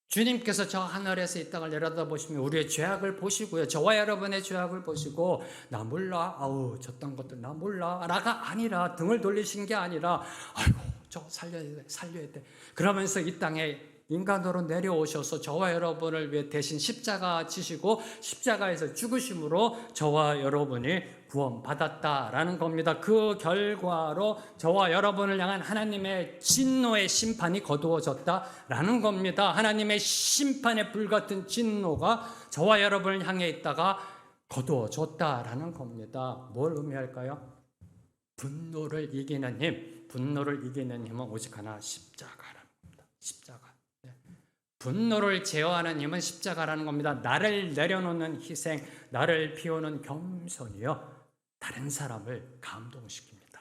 주님께서 저 하늘에서 이 땅을 내려다보시면 우리의 죄악을 보시고요, 저와 여러분의 죄악을 보시고 나 몰라, 아우 저딴 것들 나 몰라 라가 아니라, 등을 돌리신 게 아니라 아이고 저 살려야 돼 그러면서 이 땅에 인간으로 내려오셔서 저와 여러분을 위해 대신 십자가 지시고 십자가에서 죽으심으로 저와 여러분이 구원받았다라는 겁니다. 그 결과로 저와 여러분을 향한 하나님의 진노의 심판이 거두어졌다라는 겁니다. 하나님의 심판의 불같은 진노가 저와 여러분을 향해 있다가 거두어졌다라는 겁니다. 뭘 의미할까요? 분노를 이기는 힘은 오직 하나, 십자가라는 겁니다. 십자가. 분노를 제어하는 힘은 십자가라는 겁니다. 나를 내려놓는 희생, 나를 비우는 겸손이요, 다른 사람을 감동시킵니다.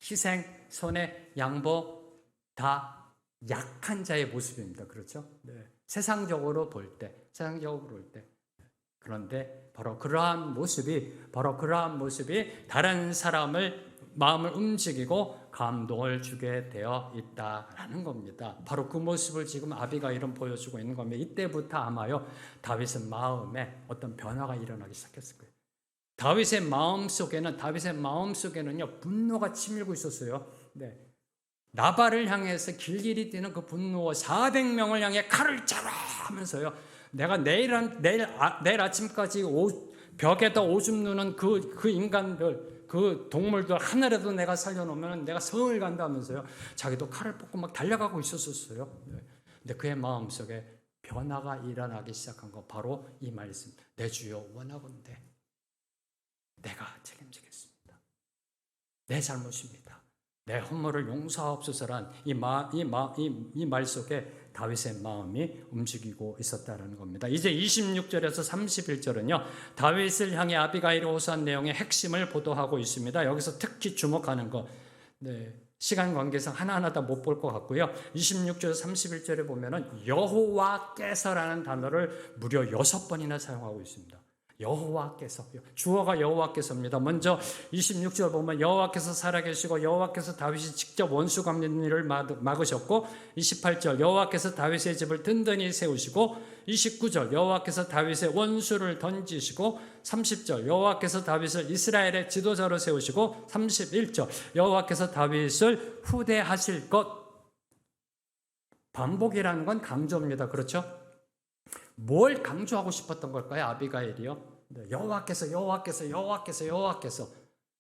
희생, 손해, 양보 다 약한 자의 모습입니다. 그렇죠? 세상적으로 볼 때. 그런데 바로 그러한 모습이 다른 사람을 마음을 움직이고 감동을 주게 되어 있다라는 겁니다. 바로 그 모습을 지금 아비가일은 보여주고 있는 겁니다. 이때부터 아마요, 다윗의 마음에 어떤 변화가 일어나기 시작했을 거예요. 다윗의 마음 속에는요, 분노가 치밀고 있었어요. 나발을 향해서 길길이 뛰는 그 분노와 400명을 향해 칼을 차라 하면서요, 내가 내일 아침까지 벽에다 오줌 누는 그 인간들, 그 동물들 하나라도 내가 살려놓으면 내가 성을 간다면서요, 자기도 칼을 뽑고 막 달려가고 있었어요. 근데 그의 마음속에 변화가 일어나기 시작한 거, 바로 이 말씀, 내 주여 원하건대 내가 책임지겠습니다. 내 잘못입니다. 내 허물을 용서하옵소서란 이 말 속에 다윗의 마음이 움직이고 있었다는 겁니다. 이제 26절에서 31절은요, 다윗을 향해 아비가일이 호소한 내용의 핵심을 보도하고 있습니다. 여기서 특히 주목하는 거, 시간 관계상 하나하나 다 못 볼 것 같고요. 26절에서 31절에 보면은 여호와께서라는 단어를 무려 6번이나 사용하고 있습니다. 여호와께서, 주어가 여호와께서입니다. 먼저 26절 보면 여호와께서 살아계시고 여호와께서 다윗이 직접 원수 갚는 일을 막으셨고, 28절 여호와께서 다윗의 집을 든든히 세우시고, 29절 여호와께서 다윗의 원수를 던지시고, 30절 여호와께서 다윗을 이스라엘의 지도자로 세우시고, 31절 여호와께서 다윗을 후대하실 것. 반복이라는 건 강조입니다. 그렇죠? 뭘 강조하고 싶었던 걸까요? 아비가일이요. 여호와께서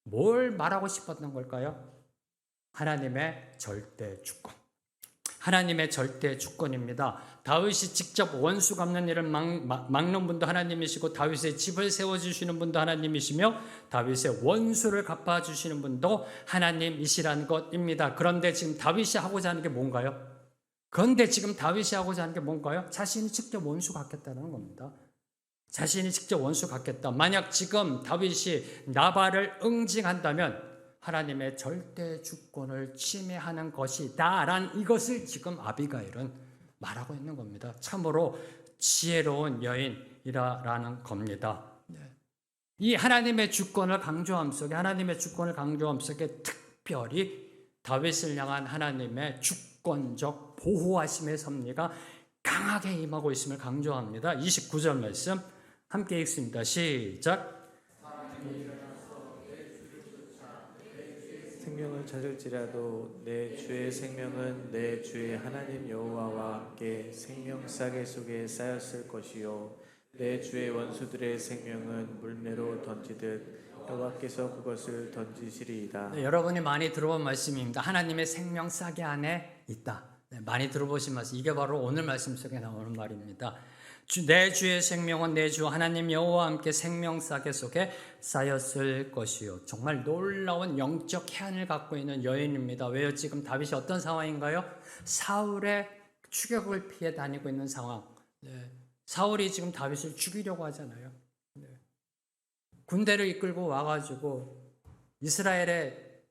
뭘 말하고 싶었던 걸까요? 하나님의 절대 주권. 하나님의 절대 주권입니다. 다윗이 직접 원수 갚는 일을 막는 분도 하나님이시고, 다윗의 집을 세워주시는 분도 하나님이시며, 다윗의 원수를 갚아주시는 분도 하나님이시라는 것입니다. 그런데 지금 다윗이 하고자 하는 게 뭔가요? 자신이 직접 원수 갚겠다는 겁니다. 자신이 직접 원수 갚겠다. 만약 지금 다윗이 나발을 응징한다면 하나님의 절대 주권을 침해하는 것이다라는 이것을 지금 아비가일은 말하고 있는 겁니다. 참으로 지혜로운 여인이라는 겁니다. 이 하나님의 주권을 강조함 속에 특별히 다윗을 향한 하나님의 주권적 보호하심의 섭리가 강하게 임하고 있음을 강조합니다. 29절 말씀 함께 읽습니다. 시작. 생명을 찾을지라도 내 주의 생명은 내 주의 하나님 여호와와 함께 생명 싸개 속에 쌓였을 것이요 내 주의 원수들의 생명은 물매로 던지듯 여호와께서 그것을 던지시리이다. 네, 여러분이 많이 들어본 말씀입니다. 하나님의 생명 싸개 안에 있다. 네, 많이 들어보신 말씀. 이게 바로 오늘 말씀 속에 나오는 말입니다. 내 주의 생명은 내 주 하나님 여호와와 함께 생명 싸개 속에 쌓였을 것이요. 정말 놀라운 영적 해안을 갖고 있는 여인입니다. 왜요? 지금 다윗이 어떤 상황인가요? 사울의 추격을 피해 다니고 있는 상황. 네. 사울이 지금 다윗을 죽이려고 하잖아요. 네. 군대를 이끌고 와가지고 이스라엘의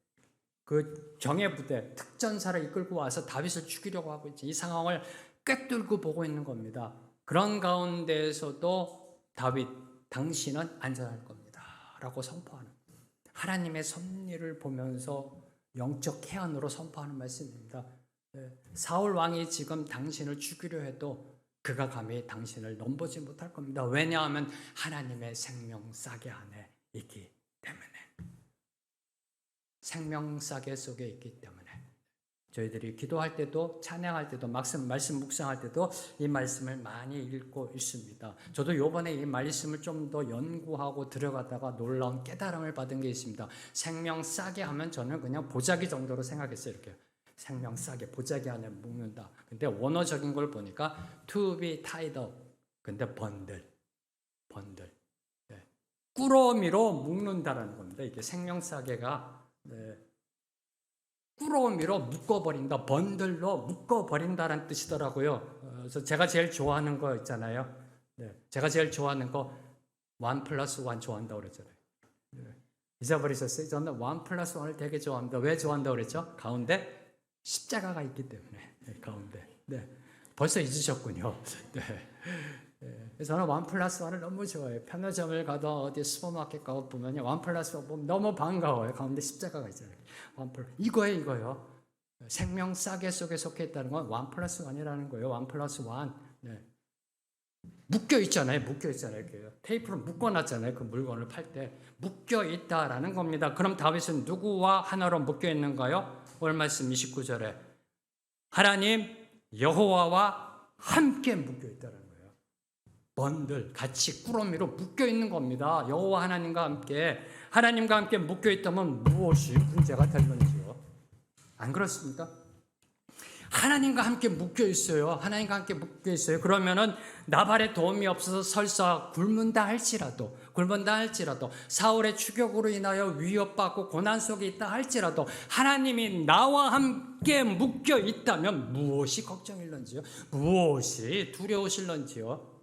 그 정예부대 특전사를 이끌고 와서 다윗을 죽이려고 하고 있지. 이 상황을 꿰뚫고 보고 있는 겁니다. 그런 가운데에서도 다윗, 당신은 안전할 겁니다 라고 선포하는, 하나님의 섭리를 보면서 영적 해안으로 선포하는 말씀입니다. 사울 왕이 지금 당신을 죽이려 해도 그가 감히 당신을 넘보지 못할 겁니다. 왜냐하면 하나님의 생명 싸개 안에 있기 때문에, 생명 싸개 속에 있기 때문에 저희들이 기도할 때도 찬양할 때도 말씀 묵상할 때도 이 말씀을 많이 읽고 있습니다. 저도 요번에 이 말씀을 좀 더 연구하고 들어가다가 놀라운 깨달음을 받은 게 있습니다. 생명 싸게 하면 저는 그냥 보자기 정도로 생각했어요. 이렇게 생명 싸게 보자기 안에 묵는다. 근데 원어적인 걸 보니까 to be tied up. 근데 번들. 네. 꾸러미로 묶는다라는 겁니다. 이게 생명 싸게가 꾸러미로 묶어버린다, 번들로 묶어버린다라는 뜻이더라고요. 그래서 제가 제일 좋아하는 거 있잖아요. 제가 제일 좋아하는 거 1+1 좋아한다고 그랬잖아요. 잊어버리셨어요? 저는 1+1을 되게 좋아합니다. 왜 좋아한다고 그랬죠? 가운데 십자가가 있기 때문에. 가운데. 벌써 잊으셨군요. 저는 1+1을 너무 좋아해요. 편의점을 가도 어디 슈퍼마켓 가고 보면 1+1 보면 너무 반가워요. 가운데 십자가가 있잖아요. 이거예요. 생명 싸개 속에 속해 있다는 건 1+1이라는 거예요. 1+1. 묶여 있잖아요. 테이프로 묶어놨잖아요. 그 물건을 팔 때 묶여 있다라는 겁니다. 그럼 다윗은 누구와 하나로 묶여 있는가요? 오늘 말씀 29절에 하나님 여호와와 함께 묶여 있다는 거예요. 번들 같이 꾸러미로 묶여 있는 겁니다. 여호와 하나님과 함께 묶여 있다면 무엇이 문제가 될런지요? 안 그렇습니까? 하나님과 함께 묶여 있어요. 그러면은 나발의 도움이 없어서 설사 굶는다 할지라도 사울의 추격으로 인하여 위협받고 고난 속에 있다 할지라도 하나님이 나와 함께 묶여 있다면 무엇이 걱정일런지요? 무엇이 두려우실런지요?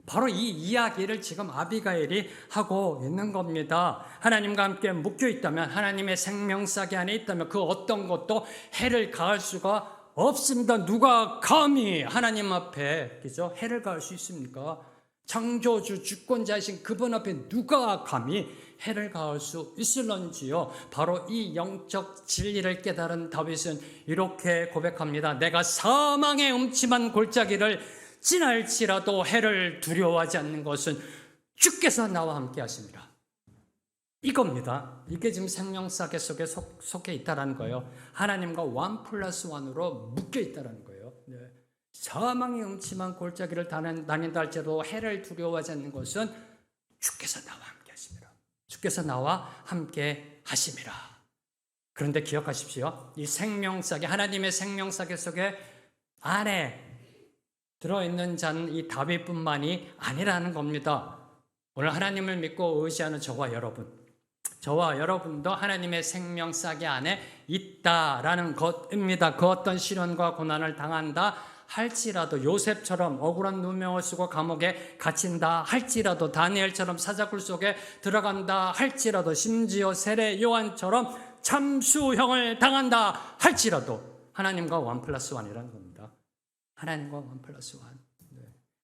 바로 이 이야기를 지금 아비가일이 하고 있는 겁니다. 하나님과 함께 묶여 있다면, 하나님의 생명 싸개 안에 있다면 그 어떤 것도 해를 가할 수가 없습니다. 누가 감히 하나님 앞에, 그죠? 해를 가할 수 있습니까? 창조주 주권자이신 그분 앞에 누가 감히 해를 가할 수 있을런지요? 바로 이 영적 진리를 깨달은 다윗은 이렇게 고백합니다. 내가 사망의 음침한 골짜기를 지날지라도 해를 두려워하지 않는 것은 주께서 나와 함께 하십니다. 이겁니다. 이게 지금 생명 싸개 속에 속해 있다는 거예요. 하나님과 1+1으로 묶여 있다는 거예요. 사망의 음침한 골짜기를 다닌다 할지라도 해를 두려워하지 않는 것은 주께서 나와 함께 하십니다. 주께서 나와 함께 하심이라. 그런데 기억하십시오. 이 생명 싸개, 하나님의 생명 싸개 속에 안에 들어있는 자는 이 다윗뿐만이 아니라는 겁니다. 오늘 하나님을 믿고 의지하는 저와 여러분도 하나님의 생명 싸개 안에 있다라는 것입니다. 그 어떤 시련과 고난을 당한다 할지라도, 요셉처럼 억울한 누명을 쓰고 감옥에 갇힌다 할지라도, 다니엘처럼 사자굴 속에 들어간다 할지라도, 심지어 세례 요한처럼 참수형을 당한다 할지라도 하나님과 1+1이라는 겁니다. 하나님과 1+1.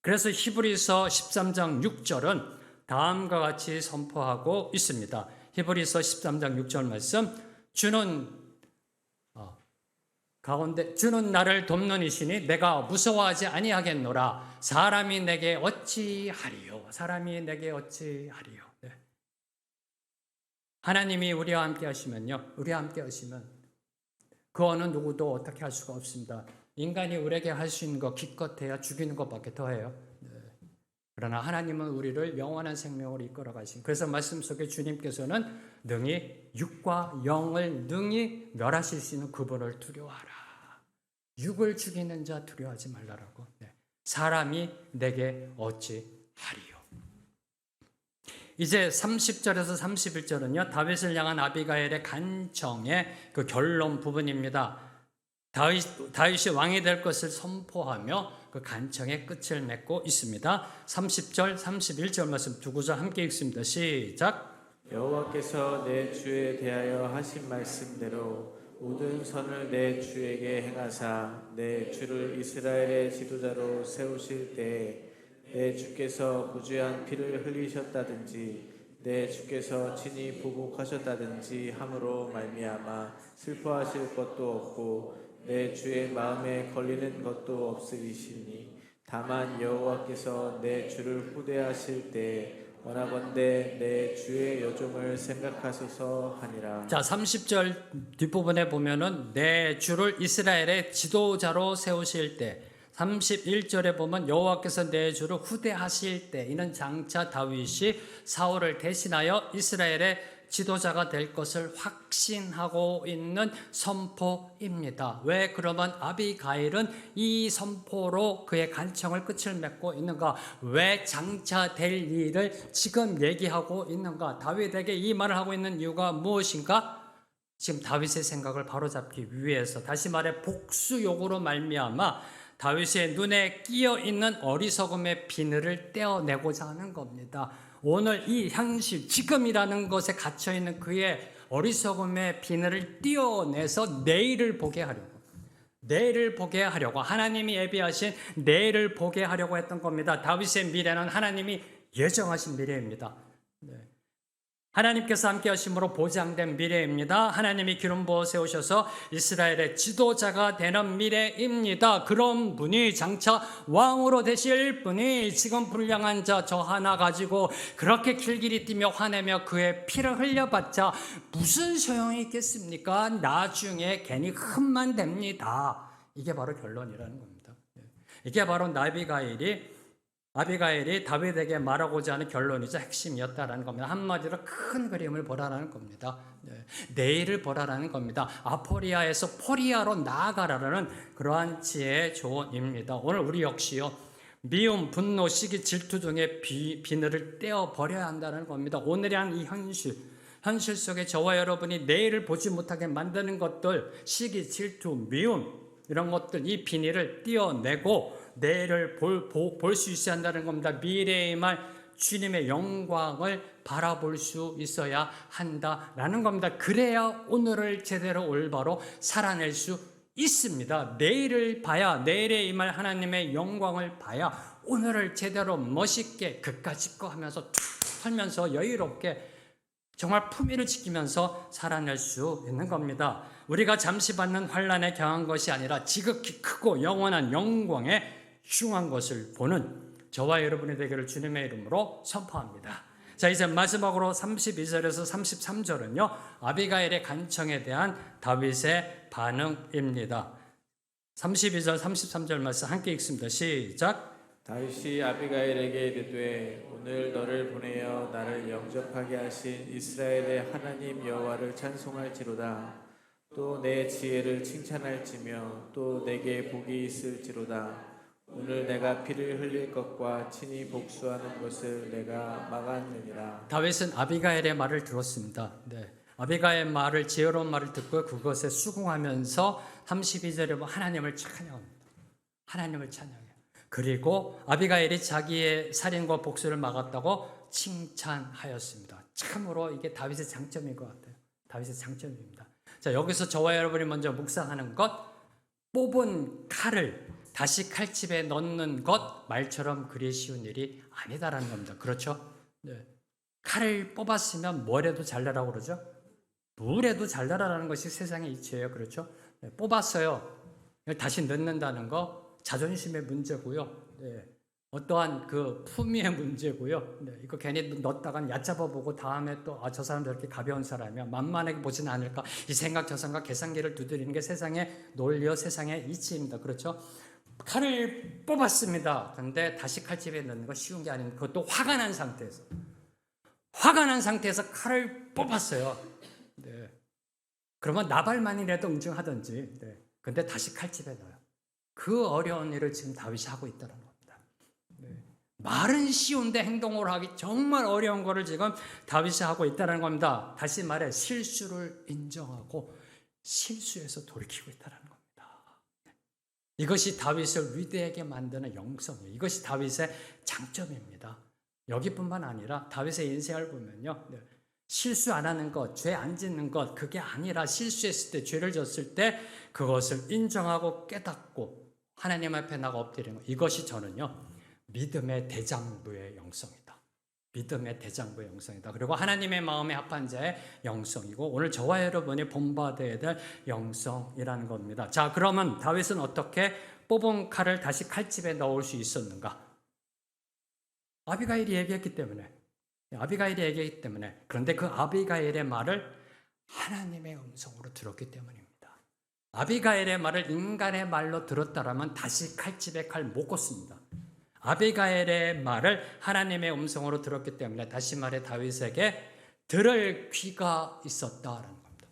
그래서 히브리서 13장 6절은 다음과 같이 선포하고 있습니다. 히브리서 13장 6절 말씀. 주는 나를 돕는 이시니 내가 무서워하지 아니하겠노라. 사람이 내게 어찌하리요. 사람이 내게 어찌하리요. 네. 하나님이 우리와 함께 하시면요. 우리와 함께 하시면 그 어느 누구도 어떻게 할 수가 없습니다. 인간이 우리에게 할 수 있는 거 기껏해야 죽이는 것밖에 더해요. 네. 그러나 하나님은 우리를 영원한 생명으로 이끌어 가신. 그래서 말씀 속에 주님께서는 능히 육과 영을 능히 멸하실 수 있는 그분을 두려워하라. 육을 죽이는 자 두려워하지 말라라고. 네. 사람이 내게 어찌하리요. 이제 30절에서 31절은요. 다윗을 향한 아비가일의 간청의 그 결론 부분입니다. 다윗이 왕이 될 것을 선포하며 그 간청의 끝을 맺고 있습니다. 30절, 31절 말씀 두 구절 함께 읽습니다. 시작. 여호와께서 내 주에 대하여 하신 말씀대로 모든 선을 내 주에게 행하사 내 주를 이스라엘의 지도자로 세우실 때에 내 주께서 부주한 피를 흘리셨다든지 내 주께서 친히 보복하셨다든지 함으로 말미암아 슬퍼하실 것도 없고 내 주의 마음에 걸리는 것도 없으리시니 다만 여호와께서 내 주를 후대하실 때 원하건대 내 주의 여종을 생각하소서 하니라. 자, 30절 뒷부분에 보면은 내 주를 이스라엘의 지도자로 세우실 때, 31절에 보면 여호와께서 내 주를 후대하실 때, 이는 장차 다윗이 사울을 대신하여 이스라엘의 지도자가 될 것을 확신하고 있는 선포입니다. 왜 그러면 아비가일은 이 선포로 그의 간청을 끝을 맺고 있는가? 왜 장차 될 일을 지금 얘기하고 있는가? 다윗에게 이 말을 하고 있는 이유가 무엇인가? 지금 다윗의 생각을 바로잡기 위해서, 다시 말해 복수욕으로 말미암아 다윗의 눈에 끼어 있는 어리석음의 비늘을 떼어내고자 하는 겁니다. 오늘 이 현실, 지금이라는 것에 갇혀있는 그의 어리석음의 비늘을 띄어내서 내일을 보게 하려고 하나님이 예비하신 내일을 보게 하려고 했던 겁니다. 다윗의 미래는 하나님이 예정하신 미래입니다. 네. 하나님께서 함께 하심으로 보장된 미래입니다. 하나님이 기름 부어 세우셔서 이스라엘의 지도자가 되는 미래입니다. 그런 분이 장차 왕으로 되실 분이 지금 불량한 자 저 하나 가지고 그렇게 길길이 뛰며 화내며 그의 피를 흘려봤자 무슨 소용이 있겠습니까? 나중에 괜히 흠만 됩니다. 이게 바로 결론이라는 겁니다. 이게 바로 아비가일이 다윗에게 말하고자 하는 결론이자 핵심이었다라는 겁니다. 한마디로 큰 그림을 보라라는 겁니다. 내일을 보라라는 겁니다. 아포리아에서 포리아로 나아가라라는 그러한 지혜의 조언입니다. 오늘 우리 역시요, 미움, 분노, 시기, 질투 등의 비늘을 떼어버려야 한다는 겁니다. 오늘의 이 현실 속에 저와 여러분이 내일을 보지 못하게 만드는 것들, 시기, 질투, 미움, 이런 것들, 이 비닐을 떼어내고 내일을 볼 수 있어야 한다는 겁니다. 미래의 말, 주님의 영광을 바라볼 수 있어야 한다라는 겁니다. 그래야 오늘을 제대로 올바로 살아낼 수 있습니다. 내일을 봐야, 내일의 이 말 하나님의 영광을 봐야 오늘을 제대로 멋있게 그까짓 거 하면서 살면서 여유롭게 정말 품위를 지키면서 살아낼 수 있는 겁니다. 우리가 잠시 받는 환난에 경한 것이 아니라 지극히 크고 영원한 영광에 흉한 것을 보는 저와 여러분이 되기를 주님의 이름으로 선포합니다. 자, 이제 마지막으로 32절에서 33절은요, 아비가일의 간청에 대한 다윗의 반응입니다. 32절, 33절 말씀 함께 읽습니다. 시작. 다윗이 아비가일에게 이르되 오늘 너를 보내어 나를 영접하게 하신 이스라엘의 하나님 여호와를 찬송할지로다. 또 내 지혜를 칭찬할지며 또 내게 복이 있을지로다. 오늘 내가 피를 흘릴 것과 친히 복수하는 것을 내가 막았느니라. 다윗은 아비가일의 말을 들었습니다. 네. 아비가일의 말을, 지혜로운 말을 듣고 그것에 수긍하면서 32절에 하나님을 찬양합니다. 하나님을 찬양해요. 그리고 아비가일이 자기의 살인과 복수를 막았다고 칭찬하였습니다. 참으로 이게 다윗의 장점인 것 같아요. 다윗의 장점입니다. 자, 여기서 저와 여러분이 먼저 묵상하는 것, 뽑은 칼을 다시 칼집에 넣는 것, 말처럼 그리 쉬운 일이 아니다라는 겁니다. 그렇죠? 네. 칼을 뽑았으면 뭐래도 잘라라고 그러죠? 물에도 잘라라는 것이 세상의 이치예요. 그렇죠? 네. 뽑았어요. 다시 넣는다는 거 자존심의 문제고요. 네. 어떠한 그 품위의 문제고요. 네. 이거 괜히 넣었다간 얕잡아 보고 다음에 또 저 사람 저렇게 가벼운 사람이야. 만만하게 보지는 않을까. 이 생각 저 생각 계산기를 두드리는 게 세상의 논리요, 세상의 이치입니다. 그렇죠? 칼을 뽑았습니다. 그런데 다시 칼집에 넣는 거 쉬운 게 아닙니다. 그것도 화가 난 상태에서. 화가 난 상태에서 칼을 뽑았어요. 네. 그러면 나발만이라도 응징하든지. 네. 근데 다시 칼집에 넣어요. 그 어려운 일을 지금 다윗이 하고 있다는 겁니다. 네. 말은 쉬운데 행동으로 하기 정말 어려운 거를 지금 다윗이 하고 있다는 겁니다. 다시 말해 실수를 인정하고 실수에서 돌이키고 있다는 겁니다. 이것이 다윗을 위대하게 만드는 영성이에요. 이것이 다윗의 장점입니다. 여기뿐만 아니라 다윗의 인생을 보면요. 네. 실수 안 하는 것, 죄 안 짓는 것, 그게 아니라 실수했을 때, 죄를 졌을 때 그것을 인정하고 깨닫고 하나님 앞에 나가 엎드리는 것. 이것이 저는요, 믿음의 대장부의 영성이다. 믿음의 대장부의 영성이다. 그리고 하나님의 마음에 합한 자의 영성이고 오늘 저와 여러분이 본받아야 될 영성이라는 겁니다. 자, 그러면 다윗은 어떻게 뽑은 칼을 다시 칼집에 넣을 수 있었는가? 아비가일이 얘기했기 때문에. 그런데 그 아비가일의 말을 하나님의 음성으로 들었기 때문입니다. 아비가일의 말을 인간의 말로 들었다라면 다시 칼집에 칼 못 꽂습니다. 아비가일의 말을 하나님의 음성으로 들었기 때문에 다시 말해 다윗에게 들을 귀가 있었다라는 겁니다.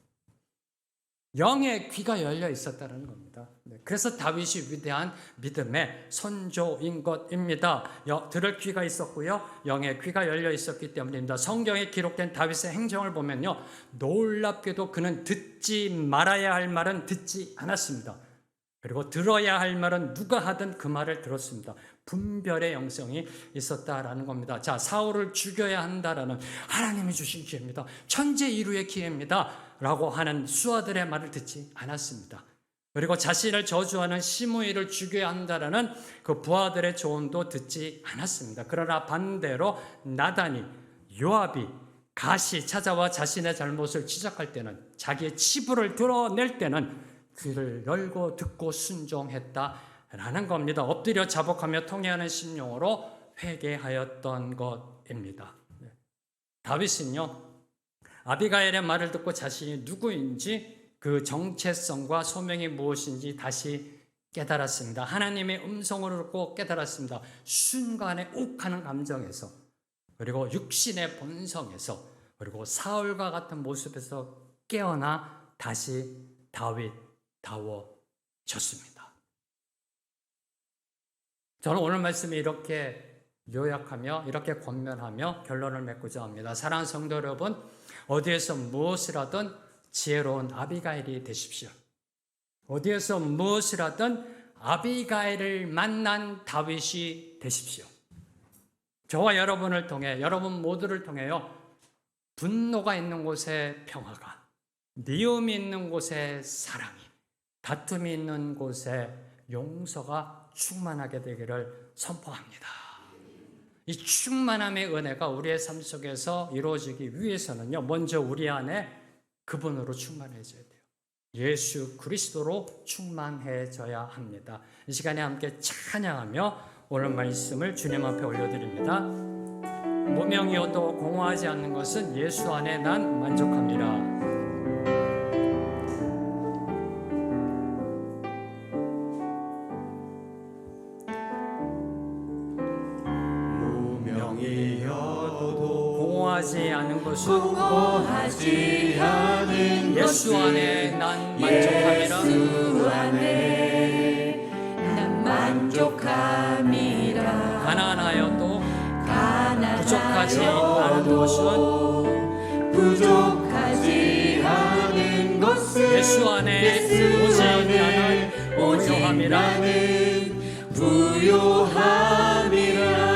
영의 귀가 열려 있었다는 겁니다. 그래서 다윗이 위대한 믿음의 선조인 것입니다. 들을 귀가 있었고요. 영의 귀가 열려 있었기 때문입니다. 성경에 기록된 다윗의 행정을 보면요. 놀랍게도 그는 듣지 말아야 할 말은 듣지 않았습니다. 그리고 들어야 할 말은 누가 하든 그 말을 들었습니다. 분별의 영성이 있었다라는 겁니다. 자, 사울을 죽여야 한다라는 하나님이 주신 기회입니다. 천재 이루의 기회입니다. 라고 하는 수하들의 말을 듣지 않았습니다. 그리고 자신을 저주하는 시므이를 죽여야 한다라는 그 부하들의 조언도 듣지 않았습니다. 그러나 반대로 나단이, 요압이, 갓이 찾아와 자신의 잘못을 지적할 때는, 자기의 치부를 드러낼 때는 귀를 열고 듣고 순종했다라는 겁니다. 엎드려 자복하며 통회하는 심령으로 회개하였던 것입니다. 다윗은요, 아비가일의 말을 듣고 자신이 누구인지 그 정체성과 소명이 무엇인지 다시 깨달았습니다. 하나님의 음성을 듣고 깨달았습니다. 순간에 욱하는 감정에서, 그리고 육신의 본성에서, 그리고 사울과 같은 모습에서 깨어나 다시 다윗다워졌습니다. 저는 오늘 말씀을 이렇게 요약하며 이렇게 권면하며 결론을 맺고자 합니다. 사랑하는 성도 여러분, 어디에서 무엇을 하든 지혜로운 아비가일이 되십시오. 어디에서 무엇을 하든 아비가일을 만난 다윗이 되십시오. 저와 여러분을 통해, 여러분 모두를 통해요, 분노가 있는 곳에 평화가, 미움이 있는 곳에 사랑이, 다툼이 있는 곳에 용서가 충만하게 되기를 선포합니다. 이 충만함의 은혜가 우리의 삶 속에서 이루어지기 위해서는요, 먼저 우리 안에 그분으로 충만해져야 돼요. 예수 그리스도로 충만해져야 합니다. 이 시간에 함께 찬양하며 오늘 말씀을 주님 앞에 올려드립니다. 무명이어도 공허하지 않는 것은 예수 안에 난 만족합니다. 공허하지 않은 것은 공허하지 않은 예수 안에 난 만족함이라. 예수 안에 난 만족함이라. 가난하여도 부족하지 않은 것은 부족하지 않은 것은 예수 안에 오직 나는 부요함이라. 부요함이라.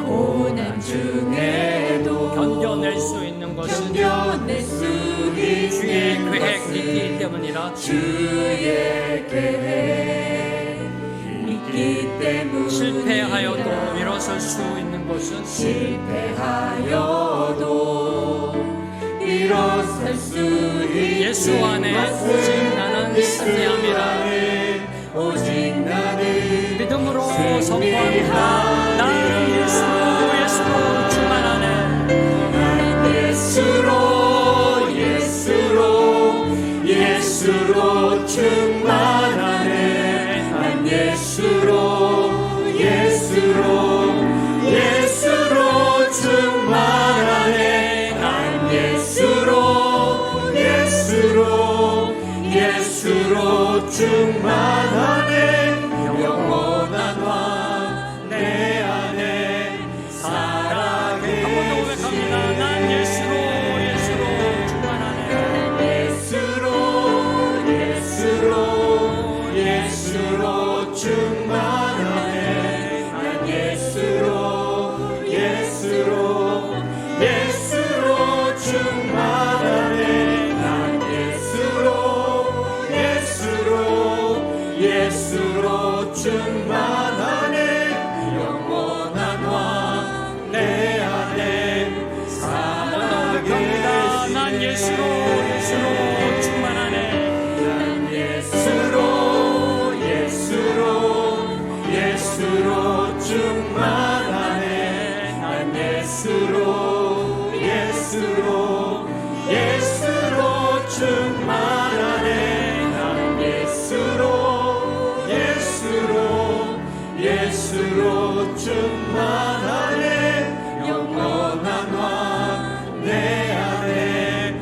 고난 중에도 견뎌낼 수 있는 것은 주의 계획이 때문이라. 주의 계획 믿기 때문이라. 실패하여도 일어설 수 있는 것은 실패하여도 일어설 수 있는 예수 안에 오직 나는 승리함이라. 오직 나는 믿음으로 선포합니다. 나는 예수로 충만하네. 예수로 충만하네. 난 예수로 충만하네. 난 예수로 충만하네. 영원한 왕 내 안에 살아계시네. 한 번 더 고백합니다. 난 예수로 충만하네. 예수로 충만하네. 난 예수로 충만하네. 난 예수로 충만하네. 영원한 왕 내 안에 살아계시네. 난 예수로 충만하네. 난 예수로 충만하네. 난 예수로 충만하네. 난 예수로 충만하네. 영원한 왕 내 안에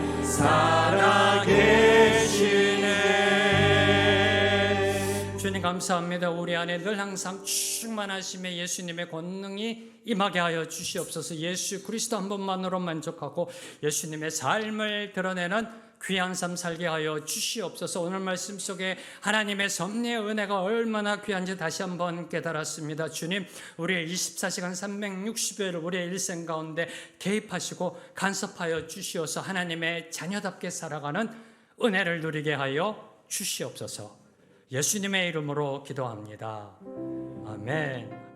살아계시네. 주님 감사합니다. 우리 안에 늘 항상 충만하심에 예수님의 권능이 임하게 하여 주시옵소서. 예수 그리스도 한 분만으로 만족하고 예수님의 삶을 드러내는 귀한 삶 살게 하여 주시옵소서. 오늘 말씀 속에 하나님의 섭리의 은혜가 얼마나 귀한지 다시 한번 깨달았습니다. 주님, 우리의 24시간 360일 우리의 일생 가운데 개입하시고 간섭하여 주시어서 하나님의 자녀답게 살아가는 은혜를 누리게 하여 주시옵소서. 예수님의 이름으로 기도합니다. 아멘.